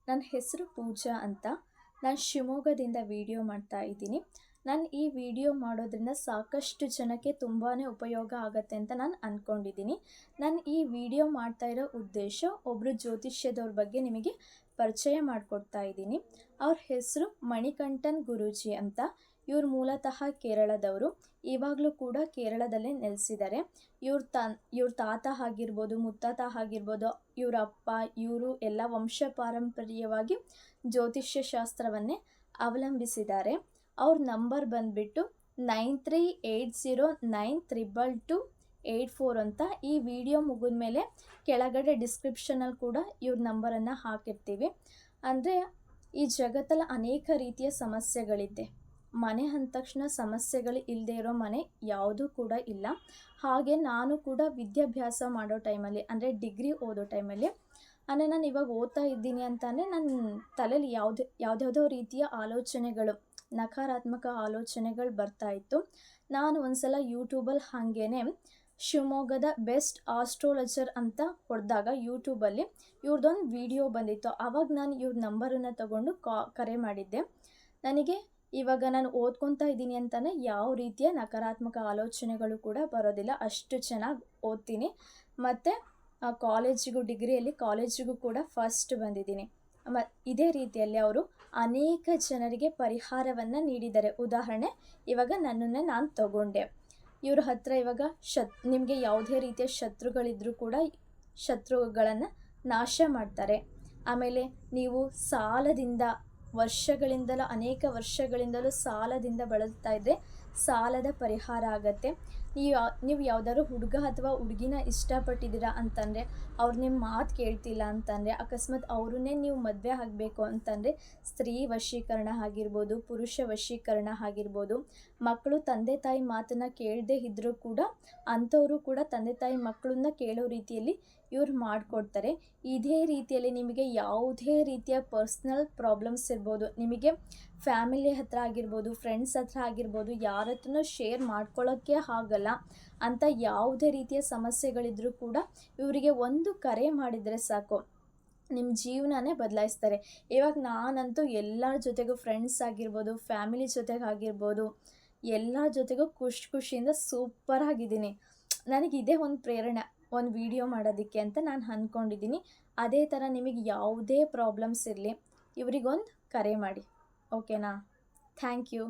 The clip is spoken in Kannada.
ನನ್ನ ಹೆಸರು ಪೂಜಾ ಅಂತ. ನಾನು ಶಿವಮೊಗ್ಗದಿಂದ ವಿಡಿಯೋ ಮಾಡ್ತಾ ಇದ್ದೀನಿ. ನಾನು ಈ ವಿಡಿಯೋ ಮಾಡೋದ್ರಿಂದ ಸಾಕಷ್ಟು ಜನಕ್ಕೆ ತುಂಬಾ ಉಪಯೋಗ ಆಗುತ್ತೆ ಅಂತ ನಾನು ಅಂದ್ಕೊಂಡಿದ್ದೀನಿ. ನಾನು ಈ ವಿಡಿಯೋ ಮಾಡ್ತಾ ಇರೋ ಉದ್ದೇಶ ಒಬ್ಬರು ಜ್ಯೋತಿಷ್ಯದವ್ರ ಬಗ್ಗೆ ನಿಮಗೆ ಪರಿಚಯ ಮಾಡಿಕೊಡ್ತಾ ಇದ್ದೀನಿ. ಅವ್ರ ಹೆಸರು ಮಣಿಕಂಠನ್ ಗುರೂಜಿ ಅಂತ. ಇವ್ರು ಮೂಲತಃ ಕೇರಳದವರು. ಇವಾಗಲೂ ಕೂಡ ಕೇರಳದಲ್ಲೇ ನೆಲೆಸಿದ್ದಾರೆ. ಇವ್ರ ತಾತ ಆಗಿರ್ಬೋದು, ಮುತ್ತಾತ ಆಗಿರ್ಬೋದು, ಇವ್ರ ಅಪ್ಪ ಇವರು ಎಲ್ಲ ವಂಶ ಪಾರಂಪರ್ಯವಾಗಿ ಜ್ಯೋತಿಷ್ಯ ಶಾಸ್ತ್ರವನ್ನೇ ಅವಲಂಬಿಸಿದ್ದಾರೆ. ಅವ್ರ ನಂಬರ್ ಬಂದುಬಿಟ್ಟು 9380922284 ಅಂತ. ಈ ವಿಡಿಯೋ ಮುಗಿದ ಮೇಲೆ ಕೆಳಗಡೆ ಡಿಸ್ಕ್ರಿಪ್ಷನಲ್ಲಿ ಕೂಡ ಇವ್ರ ನಂಬರನ್ನು ಹಾಕಿರ್ತೀವಿ. ಅಂದರೆ ಈ ಜಗತ್ತಲ್ಲಿ ಅನೇಕ ರೀತಿಯ ಸಮಸ್ಯೆಗಳಿದೆ. ಮನೆ ಅಂದ ತಕ್ಷಣ ಸಮಸ್ಯೆಗಳು ಇಲ್ಲದೆ ಇರೋ ಮನೆ ಯಾವುದೂ ಕೂಡ ಇಲ್ಲ. ಹಾಗೆ ನಾನು ಕೂಡ ವಿದ್ಯಾಭ್ಯಾಸ ಮಾಡೋ ಟೈಮಲ್ಲಿ, ಅಂದರೆ ಡಿಗ್ರಿ ಓದೋ ಟೈಮಲ್ಲಿ, ಅಂದರೆ ನಾನು ಇವಾಗ ಓದ್ತಾ ಇದ್ದೀನಿ ಅಂತಲೇ ನನ್ನ ತಲೆಯಲ್ಲಿ ಯಾವುದ್ಯಾವುದೋ ರೀತಿಯ ಆಲೋಚನೆಗಳು, ನಕಾರಾತ್ಮಕ ಆಲೋಚನೆಗಳು ಬರ್ತಾಯಿತ್ತು. ನಾನು ಒಂದು ಸಲ ಯೂಟ್ಯೂಬಲ್ಲಿ ಹಾಗೇ ಶಿವಮೊಗ್ಗದ ಬೆಸ್ಟ್ ಆಸ್ಟ್ರೋಲಜರ್ ಅಂತ ಹೊಡೆದಾಗ ಯೂಟ್ಯೂಬಲ್ಲಿ ಇವ್ರದ್ದೊಂದು ವಿಡಿಯೋ ಬಂದಿತ್ತು. ಆವಾಗ ನಾನು ಇವ್ರ ನಂಬರನ್ನು ತಗೊಂಡು ಕರೆ ಮಾಡಿದ್ದೆ. ನನಗೆ ಇವಾಗ ನಾನು ಓದ್ಕೊತಾ ಇದ್ದೀನಿ ಅಂತಲೇ ಯಾವ ರೀತಿಯ ನಕಾರಾತ್ಮಕ ಆಲೋಚನೆಗಳು ಕೂಡ ಬರೋದಿಲ್ಲ. ಅಷ್ಟು ಚೆನ್ನಾಗಿ ಓದ್ತೀನಿ. ಮತ್ತು ಡಿಗ್ರಿಯಲ್ಲಿ ಕಾಲೇಜಿಗೂ ಕೂಡ ಫಸ್ಟ್ ಬಂದಿದ್ದೀನಿ. ಇದೇ ರೀತಿಯಲ್ಲಿ ಅವರು ಅನೇಕ ಜನರಿಗೆ ಪರಿಹಾರವನ್ನು ನೀಡಿದ್ದಾರೆ. ಉದಾಹರಣೆ, ಇವಾಗ ನನ್ನನ್ನೇ ನಾನು ತಗೊಂಡೆ. ಇವ್ರ ಹತ್ರ ಇವಾಗ ನಿಮಗೆ ಯಾವುದೇ ರೀತಿಯ ಶತ್ರುಗಳಿದ್ರೂ ಕೂಡ ಶತ್ರುಗಳನ್ನು ನಾಶ ಮಾಡ್ತಾರೆ. ಆಮೇಲೆ ನೀವು ಸಾಲದಿಂದ ಅನೇಕ ವರ್ಷಗಳಿಂದಲೂ ಸಾಲದಿಂದ ಬಳಲ್ತಾ ಇದ್ದರೆ ಸಾಲದ ಪರಿಹಾರ ಆಗತ್ತೆ. ನೀವು ಯಾವುದಾದ್ರು ಹುಡುಗ ಅಥವಾ ಹುಡುಗಿನ ಇಷ್ಟಪಟ್ಟಿದ್ದೀರಾ ಅಂತಂದರೆ, ಅವ್ರು ನಿಮ್ಮ ಮಾತು ಕೇಳ್ತಿಲ್ಲ ಅಂತಂದರೆ, ಅಕಸ್ಮಾತ್ ಅವ್ರನ್ನೇ ನೀವು ಮದುವೆ ಆಗಬೇಕು ಅಂತಂದರೆ ಸ್ತ್ರೀ ವಶೀಕರಣ ಆಗಿರ್ಬೋದು, ಪುರುಷ ವಶೀಕರಣ ಆಗಿರ್ಬೋದು. ಮಕ್ಕಳು ತಂದೆ ತಾಯಿ ಮಾತನ್ನು ಕೇಳದೇ ಇದ್ದರೂ ಕೂಡ ಅಂಥವರು ಕೂಡ ತಂದೆ ತಾಯಿ ಮಕ್ಕಳನ್ನ ಕೇಳೋ ರೀತಿಯಲ್ಲಿ ಇವ್ರು ಮಾಡಿಕೊಡ್ತಾರೆ. ಇದೇ ರೀತಿಯಲ್ಲಿ ನಿಮಗೆ ಯಾವುದೇ ರೀತಿಯ ಪರ್ಸ್ನಲ್ ಪ್ರಾಬ್ಲಮ್ಸ್ ಇರ್ಬೋದು, ನಿಮಗೆ ಫ್ಯಾಮಿಲಿ ಹತ್ರ ಆಗಿರ್ಬೋದು, ಫ್ರೆಂಡ್ಸ್ ಹತ್ರ ಆಗಿರ್ಬೋದು, ಯಾರ ಹತ್ರನೂ ಶೇರ್ ಮಾಡ್ಕೊಳ್ಳೋಕ್ಕೆ ಆಗಲ್ಲ ಅಂತ ಯಾವುದೇ ರೀತಿಯ ಸಮಸ್ಯೆಗಳಿದ್ರೂ ಕೂಡ ಇವರಿಗೆ ಒಂದು ಕರೆ ಮಾಡಿದರೆ ಸಾಕು, ನಿಮ್ಮ ಜೀವನನೇ ಬದಲಾಯಿಸ್ತಾರೆ. ಇವಾಗ ನಾನಂತೂ ಎಲ್ಲರ ಜೊತೆಗೂ, ಫ್ರೆಂಡ್ಸ್ ಆಗಿರ್ಬೋದು, ಫ್ಯಾಮಿಲಿ ಜೊತೆಗಾಗಿರ್ಬೋದು, ಎಲ್ಲರ ಜೊತೆಗೂ ಖುಷಿಯಿಂದ ಸೂಪರಾಗಿದ್ದೀನಿ. ನನಗಿದೇ ಒಂದು ಪ್ರೇರಣೆ ಒಂದು ವಿಡಿಯೋ ಮಾಡೋದಕ್ಕೆ ಅಂತ ನಾನು ಅಂದ್ಕೊಂಡಿದ್ದೀನಿ. ಅದೇ ಥರ ನಿಮಗೆ ಯಾವುದೇ ಪ್ರಾಬ್ಲಮ್ಸ್ ಇರಲಿ, ಇವರಿಗೊಂದು ಕರೆ ಮಾಡಿ. ಓಕೆನಾ? Thank you.